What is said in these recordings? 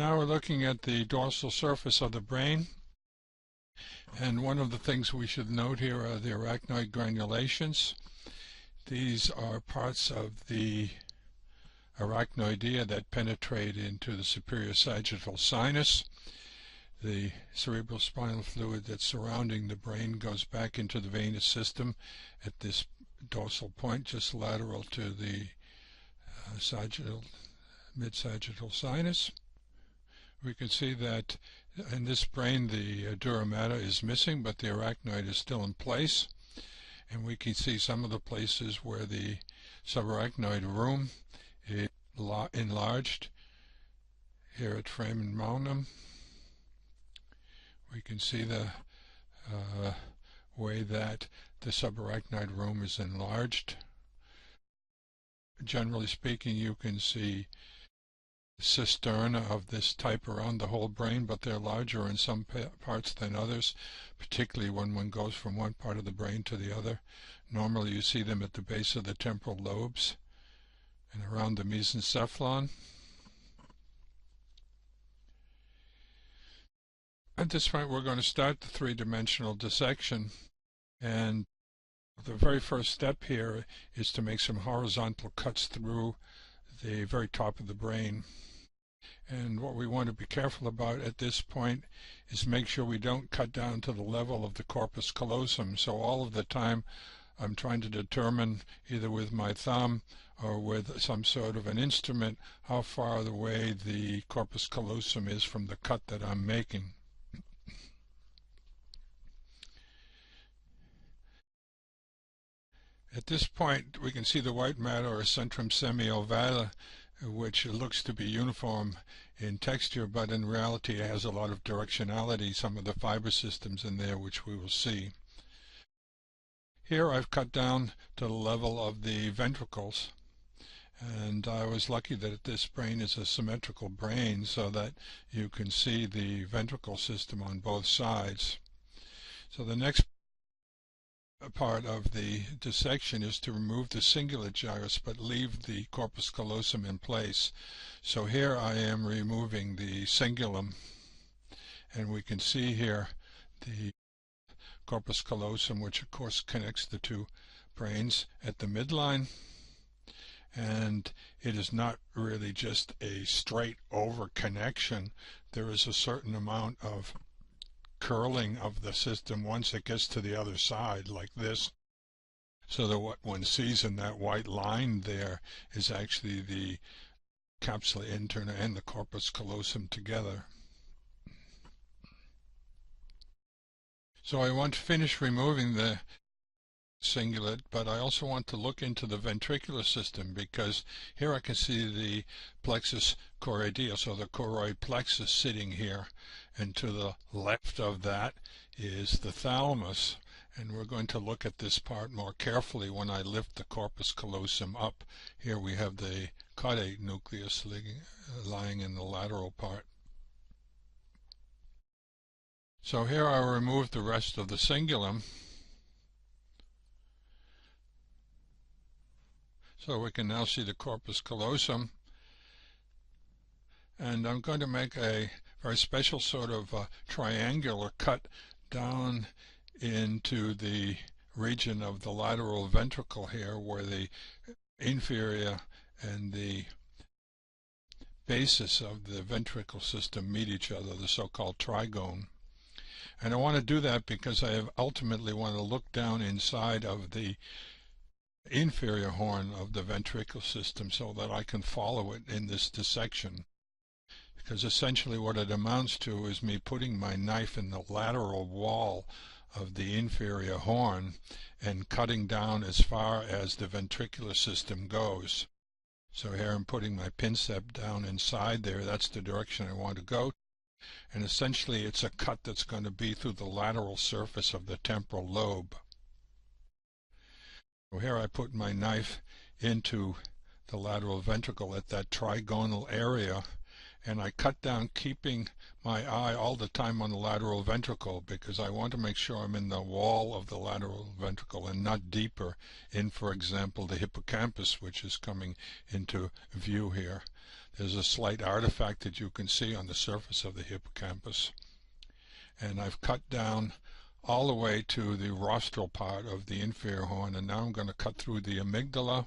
Now we're looking at the dorsal surface of the brain, and one of the things we should note here are the arachnoid granulations. These are parts of the arachnoidea that penetrate into the superior sagittal sinus. The cerebrospinal fluid that's surrounding the brain goes back into the venous system at this dorsal point, just lateral to the mid-sagittal sinus. We can see that in this brain the dura mater is missing, but the arachnoid is still in place. And we can see some of the places where the subarachnoid room is enlarged. Here at foramen magnum, we can see the way that the subarachnoid room is enlarged. Generally speaking, you can see cisterna of this type around the whole brain, but they're larger in some parts than others, particularly when one goes from one part of the brain to the other. Normally you see them at the base of the temporal lobes and around the mesencephalon. At this point we're going to start the three-dimensional dissection, and the very first step here is to make some horizontal cuts through the very top of the brain. And what we want to be careful about at this point is make sure we don't cut down to the level of the corpus callosum. So all of the time I'm trying to determine, either with my thumb or with some sort of an instrument, how far away the corpus callosum is from the cut that I'm making. At this point we can see the white matter, or centrum semi-ovale, which looks to be uniform in texture, but in reality it has a lot of directionality, some of the fiber systems in there, which we will see. Here I've cut down to the level of the ventricles, and I was lucky that this brain is a symmetrical brain so that you can see the ventricle system on both sides. So the next part of the dissection is to remove the cingulate gyrus but leave the corpus callosum in place. So here I am removing the cingulum, and we can see here the corpus callosum, which of course connects the two brains at the midline, and it is not really just a straight over connection. There is a certain amount of curling of the system once it gets to the other side, like this, so that what one sees in that white line there is actually the capsula interna and the corpus callosum together. So I want to finish removing the cingulate, but I also want to look into the ventricular system, because here I can see the plexus choroidea, so the choroid plexus sitting here, and to the left of that is the thalamus, and we're going to look at this part more carefully when I lift the corpus callosum up. Here we have the caudate nucleus lying in the lateral part. So here I remove the rest of the cingulum, so we can now see the corpus callosum, and I'm going to make a very special sort of triangular cut down into the region of the lateral ventricle here, where the inferior and the basis of the ventricle system meet each other, the so-called trigone. And I want to do that because I ultimately want to look down inside of the inferior horn of the ventricular system so that I can follow it in this dissection. Because essentially what it amounts to is me putting my knife in the lateral wall of the inferior horn and cutting down as far as the ventricular system goes. So here I'm putting my pinceps down inside there. That's the direction I want to go. And essentially it's a cut that's going to be through the lateral surface of the temporal lobe. So here I put my knife into the lateral ventricle at that trigonal area, and I cut down, keeping my eye all the time on the lateral ventricle, because I want to make sure I'm in the wall of the lateral ventricle and not deeper in, for example, the hippocampus, which is coming into view here. There's a slight artifact that you can see on the surface of the hippocampus. And I've cut down all the way to the rostral part of the inferior horn, and now I'm going to cut through the amygdala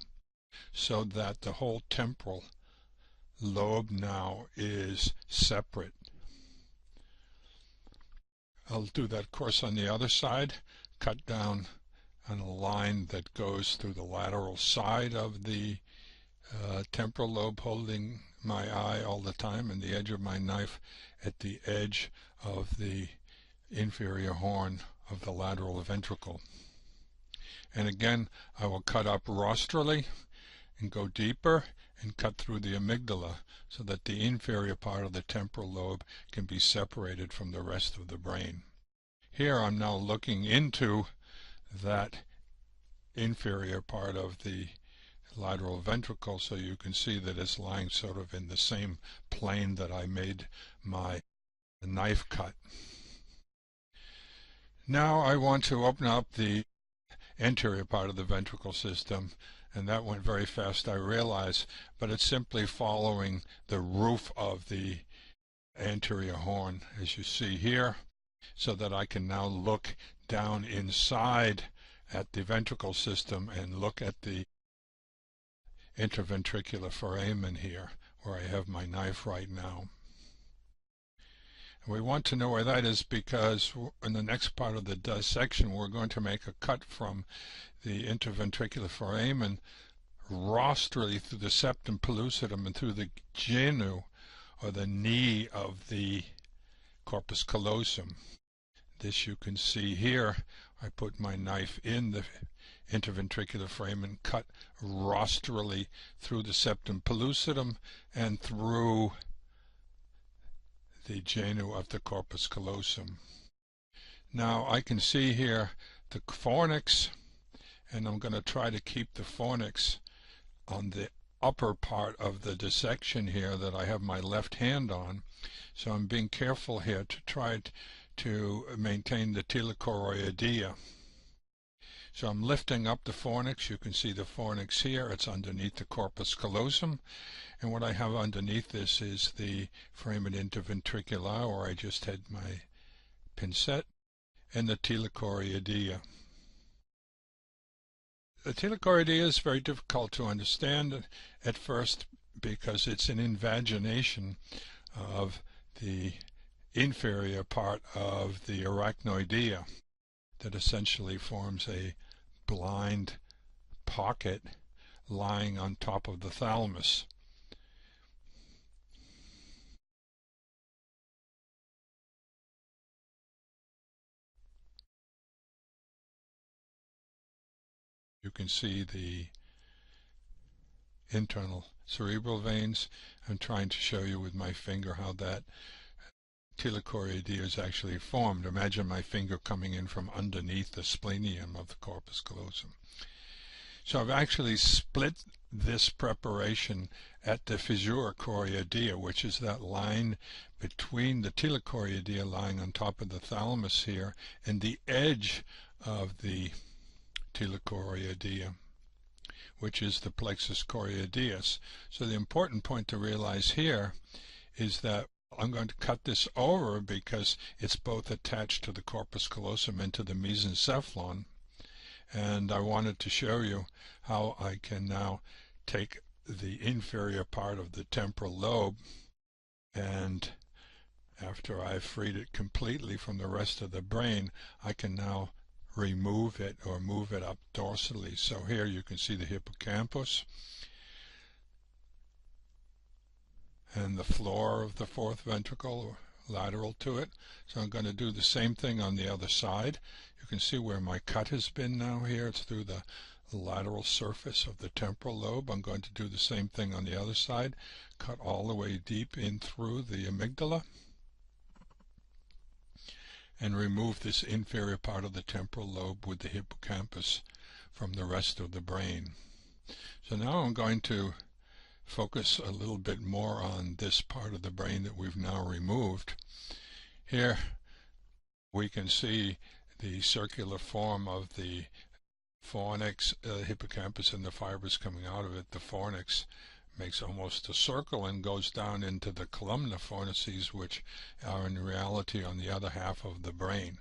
so that the whole temporal lobe now is separate. I'll do that course on the other side, cut down on a line that goes through the lateral side of the temporal lobe, holding my eye all the time and the edge of my knife at the edge of the inferior horn of the lateral ventricle. And again, I will cut up rostrally and go deeper and cut through the amygdala so that the inferior part of the temporal lobe can be separated from the rest of the brain. Here I'm now looking into that inferior part of the lateral ventricle, so you can see that it's lying sort of in the same plane that I made my knife cut. Now I want to open up the anterior part of the ventricle system, and that went very fast, I realize, but it's simply following the roof of the anterior horn, as you see here, so that I can now look down inside at the ventricle system and look at the interventricular foramen here, where I have my knife right now. And we want to know where that is because in the next part of the dissection we're going to make a cut from the interventricular foramen rostrally through the septum pellucidum and through the genu, or the knee of the corpus callosum. This you can see here. I put my knife in the interventricular foramen, cut rostrally through the septum pellucidum and through the genu of the corpus callosum. Now I can see here the fornix, and I'm going to try to keep the fornix on the upper part of the dissection here that I have my left hand on. So I'm being careful here to try to maintain the telechoroidea. So I'm lifting up the fornix. You can see the fornix here. It's underneath the corpus callosum. And what I have underneath this is the foramen interventricular, where I just had my pincette, and the telechoroidea. The telechoroidea is very difficult to understand at first because it's an invagination of the inferior part of the arachnoidea that essentially forms a blind pocket lying on top of the thalamus. You can see the internal cerebral veins. I'm trying to show you with my finger how that telechoroidea is actually formed. Imagine my finger coming in from underneath the splenium of the corpus callosum. So I've actually split this preparation at the fissura choroidea, which is that line between the telechoroidea lying on top of the thalamus here and the edge of the telechoroidea, which is the plexus choroideus. So the important point to realize here is that I'm going to cut this over because it's both attached to the corpus callosum and to the mesencephalon, and I wanted to show you how I can now take the inferior part of the temporal lobe, and after I've freed it completely from the rest of the brain, I can now remove it or move it up dorsally. So here you can see the hippocampus and the floor of the fourth ventricle lateral to it. So I'm going to do the same thing on the other side. You can see where my cut has been now here. It's through the lateral surface of the temporal lobe. I'm going to do the same thing on the other side. Cut all the way deep in through the amygdala and remove this inferior part of the temporal lobe with the hippocampus from the rest of the brain. So now I'm going to focus a little bit more on this part of the brain that we've now removed. Here we can see the circular form of the fornix, hippocampus, and the fibers coming out of it. The fornix makes almost a circle and goes down into the columnar fornices, which are in reality on the other half of the brain.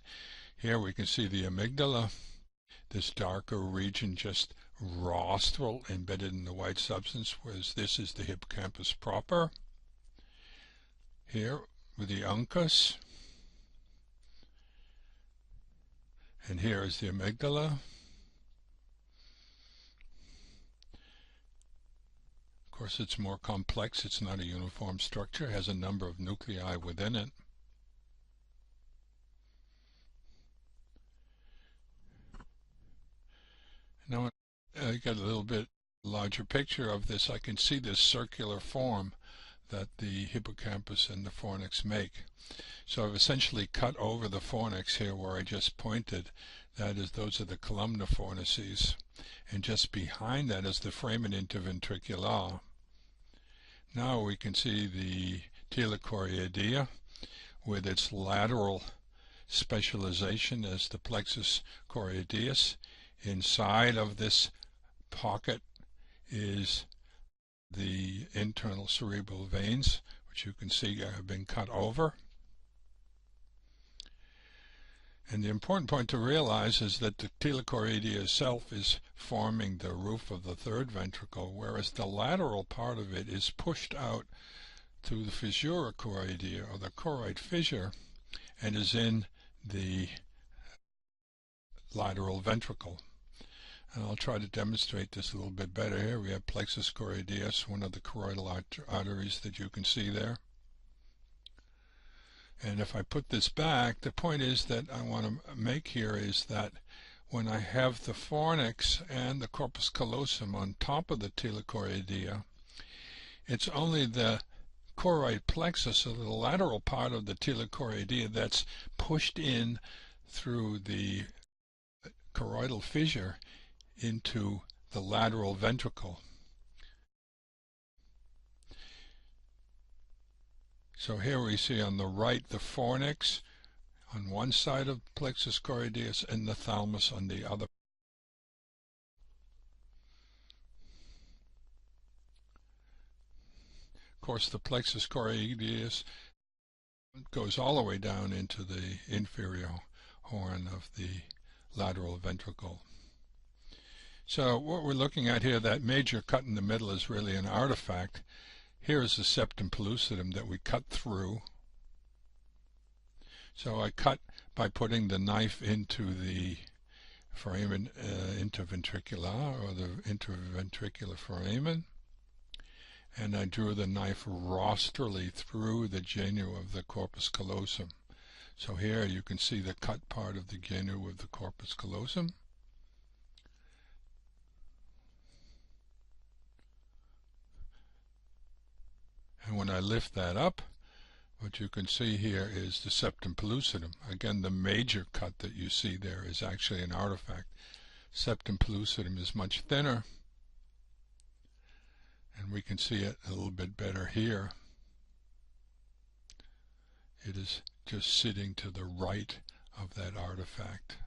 Here we can see the amygdala, this darker region just rostral embedded in the white substance, whereas this is the hippocampus proper. Here with the uncus, and here is the amygdala. Of course, it's more complex. It's not a uniform structure. It has a number of nuclei within it. Now I get a little bit larger picture of this. I can see this circular form that the hippocampus and the fornix make. So I've essentially cut over the fornix here where I just pointed. That is, those are the columnar fornices. And just behind that is the foramen interventricular. Now we can see the telechoroidea with its lateral specialization as the plexus choroideus. Inside of this pocket is the internal cerebral veins, which you can see have been cut over. And the important point to realize is that the telechoroidea itself is forming the roof of the third ventricle, whereas the lateral part of it is pushed out through the fissura choroidea, or the choroid fissure, and is in the lateral ventricle. And I'll try to demonstrate this a little bit better here. We have plexus choroideus, one of the choroidal arteries that you can see there. And if I put this back, the point is that I want to make here is that when I have the fornix and the corpus callosum on top of the telechoroidea, it's only the choroid plexus, or the lateral part of the telechoroidea, that's pushed in through the choroidal fissure into the lateral ventricle. So here we see on the right the fornix on one side of plexus choroideus and the thalamus on the other. Of course, the plexus choroideus goes all the way down into the inferior horn of the lateral ventricle. So what we're looking at here, that major cut in the middle, is really an artifact. Here is the septum pellucidum that we cut through. So I cut by putting the knife into the foramen interventricular, or the interventricular foramen, and I drew the knife rostrally through the genu of the corpus callosum. So here you can see the cut part of the genu of the corpus callosum. And when I lift that up, what you can see here is the septum pellucidum. Again, the major cut that you see there is actually an artifact. Septum pellucidum is much thinner, and we can see it a little bit better here. It is just sitting to the right of that artifact.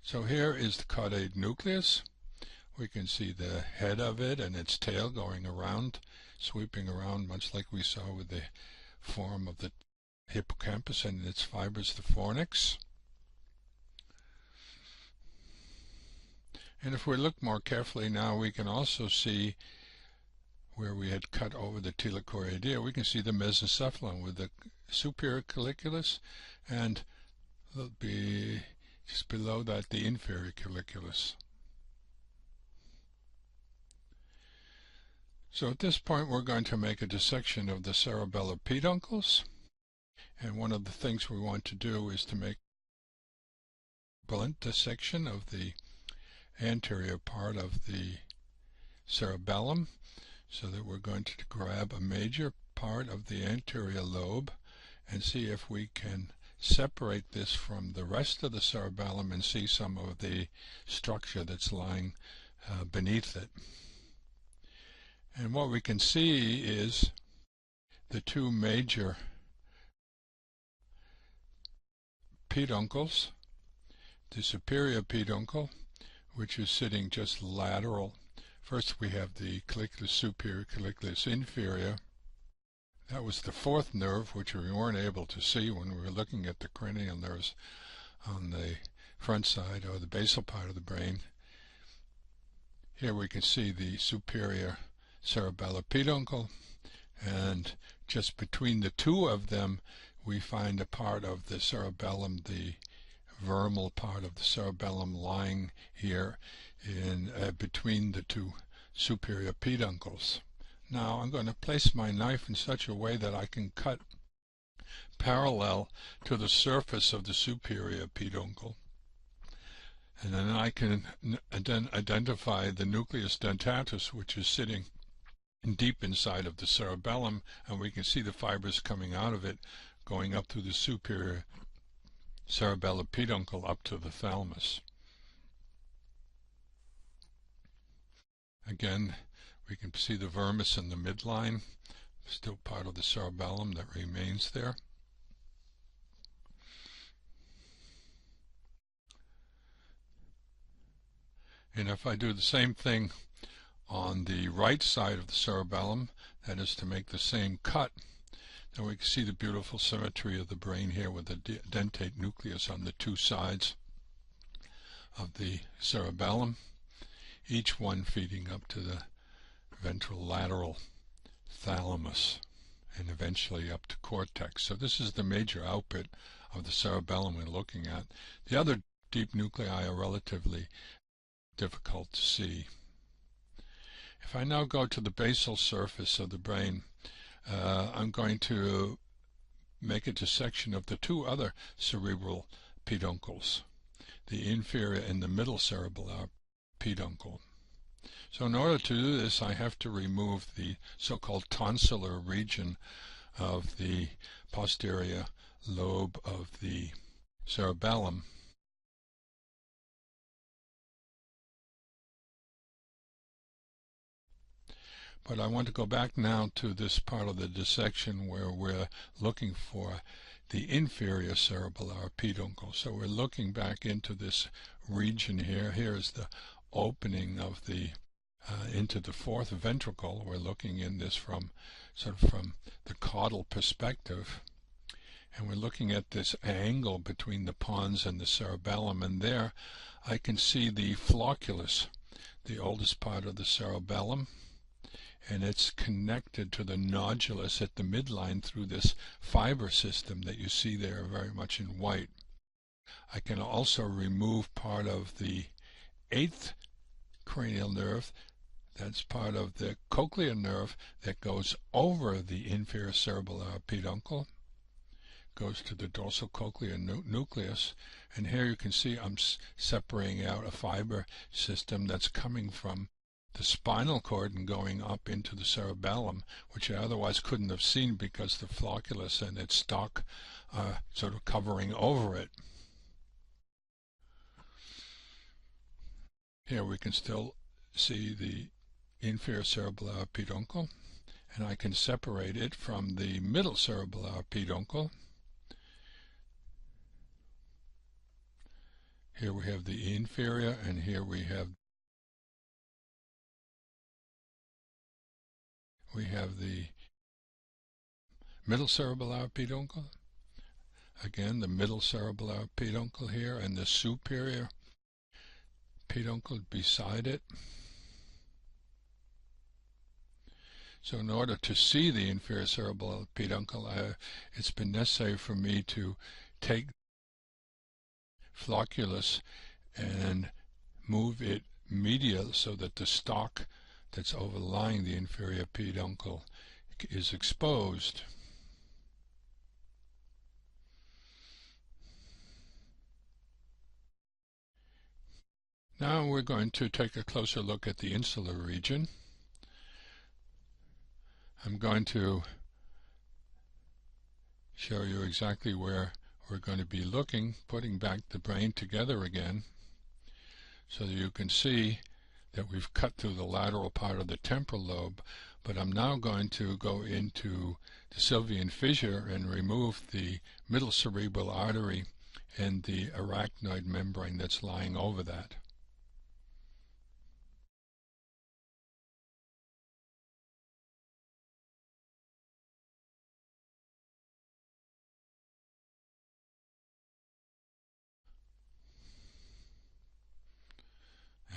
So here is the caudate nucleus. We can see the head of it and its tail going around, sweeping around, much like we saw with the form of the hippocampus and its fibers, the fornix. And if we look more carefully now, we can also see where we had cut over the telechoroidea. We can see the mesencephalon with the superior colliculus, and just below that the inferior colliculus. So at this point we're going to make a dissection of the cerebellar peduncles, and one of the things we want to do is to make a blunt dissection of the anterior part of the cerebellum, so that we're going to grab a major part of the anterior lobe and see if we can separate this from the rest of the cerebellum and see some of the structure that's lying beneath it. And what we can see is the two major peduncles, the superior peduncle, which is sitting just lateral. First we have the colliculus superior, colliculus inferior. That was the fourth nerve, which we weren't able to see when we were looking at the cranial nerves on the front side, or the basal part of the brain. Here we can see the superior cerebellar peduncle, and just between the two of them we find a part of the cerebellum, the vermal part of the cerebellum, lying here in between the two superior peduncles. Now I'm going to place my knife in such a way that I can cut parallel to the surface of the superior peduncle, and then I can identify the nucleus dentatus, which is sitting deep inside of the cerebellum, and we can see the fibers coming out of it going up through the superior cerebellar peduncle up to the thalamus. Again, we can see the vermis in the midline, still part of the cerebellum that remains there. And if I do the same thing on the right side of the cerebellum, that is to make the same cut, then we can see the beautiful symmetry of the brain here with the dentate nucleus on the two sides of the cerebellum, each one feeding up to the ventrolateral thalamus and eventually up to cortex. So this is the major output of the cerebellum we're looking at. The other deep nuclei are relatively difficult to see. If I now go to the basal surface of the brain, I'm going to make a dissection of the two other cerebral peduncles, the inferior and the middle cerebellar peduncle. So in order to do this, I have to remove the so-called tonsillar region of the posterior lobe of the cerebellum. But I want to go back now to this part of the dissection where we're looking for the inferior cerebellar peduncle. So we're looking back into this region here. Here's the opening of the into the fourth ventricle. We're looking in this from the caudal perspective, and we're looking at this angle between the pons and the cerebellum, and there I can see the flocculus, the oldest part of the cerebellum, and it's connected to the nodulus at the midline through this fiber system that you see there very much in white. I can also remove part of the eighth cranial nerve. That's part of the cochlear nerve that goes over the inferior cerebellar peduncle, goes to the dorsal cochlear nucleus, and here you can see I'm separating out a fiber system that's coming from the spinal cord and going up into the cerebellum, which I otherwise couldn't have seen because the flocculus and its stalk are sort of covering over it. Here we can still see the inferior cerebellar peduncle, and I can separate it from the middle cerebellar peduncle. Here we have the inferior, and here we have the middle cerebellar peduncle. Again, the middle cerebellar peduncle here, and the superior peduncle beside it. So in order to see the inferior cerebellar peduncle, it's been necessary for me to take flocculus and move it medial so that the stalk that's overlying the inferior peduncle is exposed. Now we're going to take a closer look at the insular region. I'm going to show you exactly where we're going to be looking, putting back the brain together again, so that you can see that we've cut through the lateral part of the temporal lobe, but I'm now going to go into the Sylvian fissure and remove the middle cerebral artery and the arachnoid membrane that's lying over that.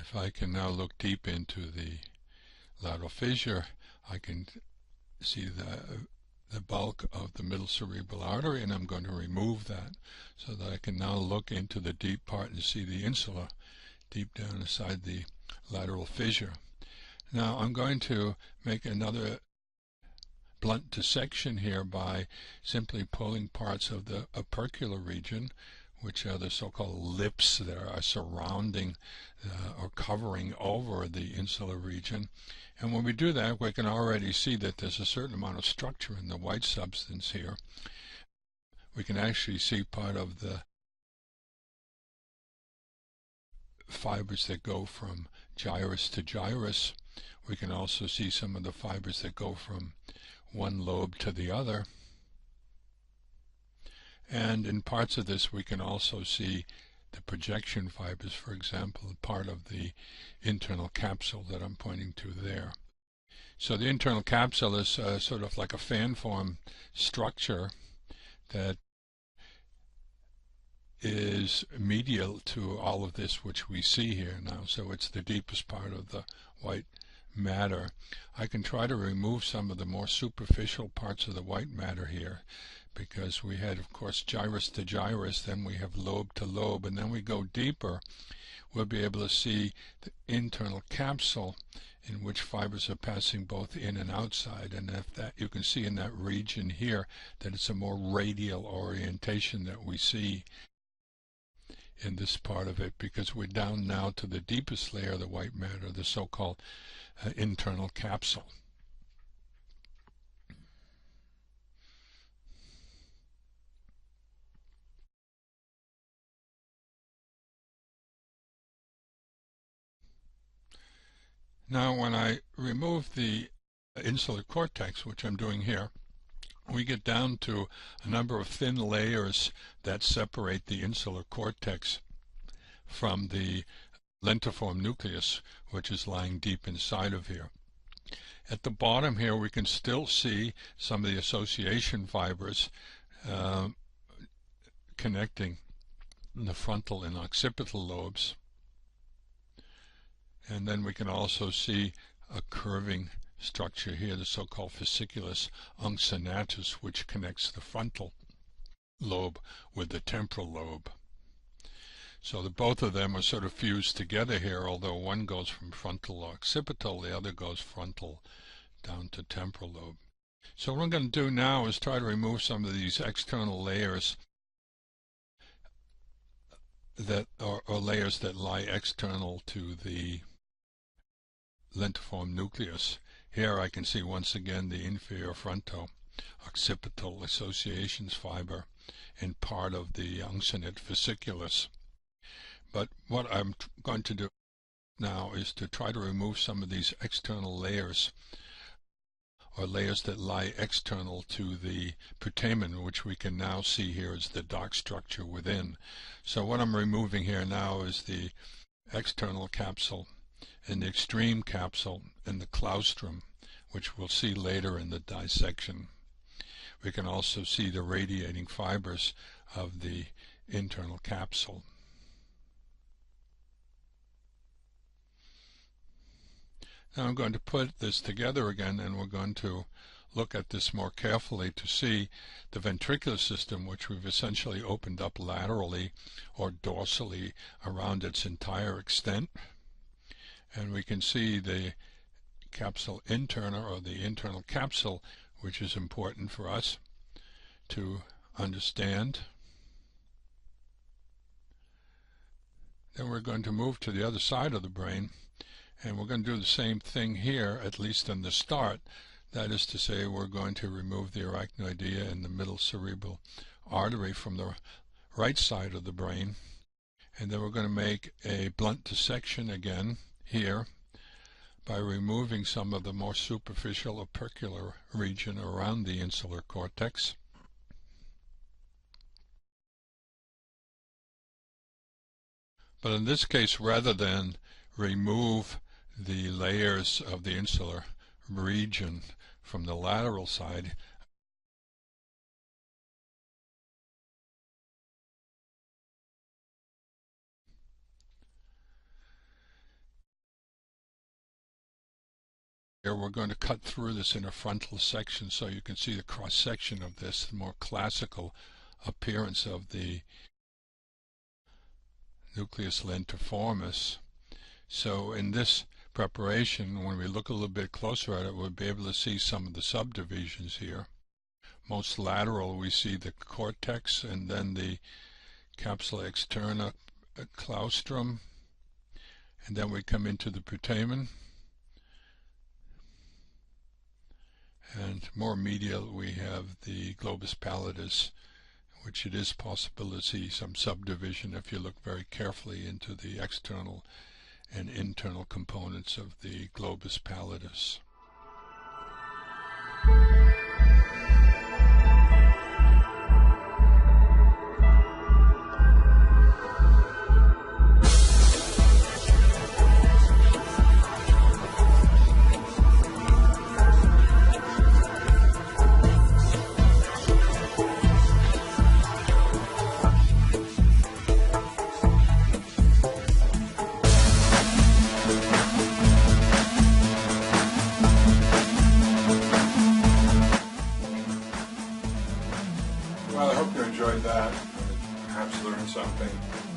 If I can now look deep into the lateral fissure, I can see the bulk of the middle cerebral artery, and I'm going to remove that so that I can now look into the deep part and see the insula deep down inside the lateral fissure. Now I'm going to make another blunt dissection here by simply pulling parts of the opercular region, which are the so-called lips that are surrounding or covering over the insular region. And when we do that, we can already see that there's a certain amount of structure in the white substance here. We can actually see part of the fibers that go from gyrus to gyrus. We can also see some of the fibers that go from one lobe to the other. And in parts of this we can also see the projection fibers, for example, part of the internal capsule that I'm pointing to there. So the internal capsule is sort of like a fan-form structure that is medial to all of this which we see here now. So it's the deepest part of the white matter. I can try to remove some of the more superficial parts of the white matter here, because we had, of course, gyrus to gyrus, then we have lobe to lobe, and then we go deeper. We'll be able to see the internal capsule in which fibers are passing both in and outside, and if that, you can see in that region here that it's a more radial orientation that we see in this part of it, because we're down now to the deepest layer of the white matter, the so-called internal capsule. Now when I remove the insular cortex, which I'm doing here, we get down to a number of thin layers that separate the insular cortex from the lentiform nucleus, which is lying deep inside of here. At the bottom here we can still see some of the association fibers connecting the frontal and occipital lobes. And then we can also see a curving structure here, the so-called fasciculus uncinnatus, which connects the frontal lobe with the temporal lobe. So that both of them are sort of fused together here, although one goes from frontal to occipital, the other goes frontal down to temporal lobe. So what I'm going to do now is try to remove some of these external layers that or layers that lie external to the lentiform nucleus. Here I can see once again the inferior fronto-occipital associations fiber and part of the uncinate fasciculus. But what I'm going to do now is to try to remove some of these external layers, or layers that lie external to the putamen, which we can now see here as the dark structure within. So what I'm removing here now is the external capsule and the extreme capsule and the claustrum, which we'll see later in the dissection. We can also see the radiating fibers of the internal capsule. Now I'm going to put this together again, and we're going to look at this more carefully to see the ventricular system, which we've essentially opened up laterally or dorsally around its entire extent. And we can see the capsule interna, or the internal capsule, which is important for us to understand. Then we're going to move to the other side of the brain, and we're going to do the same thing here, at least in the start. That is to say, we're going to remove the arachnoidea and the middle cerebral artery from the right side of the brain, and then we're going to make a blunt dissection again here by removing some of the more superficial opercular region around the insular cortex. But in this case, rather than remove the layers of the insular region from the lateral side, here we're going to cut through this in a frontal section so you can see the cross-section of this, the more classical appearance of the nucleus lentiformis. So in this preparation, when we look a little bit closer at it, we'll be able to see some of the subdivisions here. Most lateral, we see the cortex and then the capsula externa claustrum, and then we come into the putamen. And more medial, we have the globus pallidus, which it is possible to see some subdivision if you look very carefully into the external and internal components of the globus pallidus. Well, I hope you enjoyed that, perhaps learned something.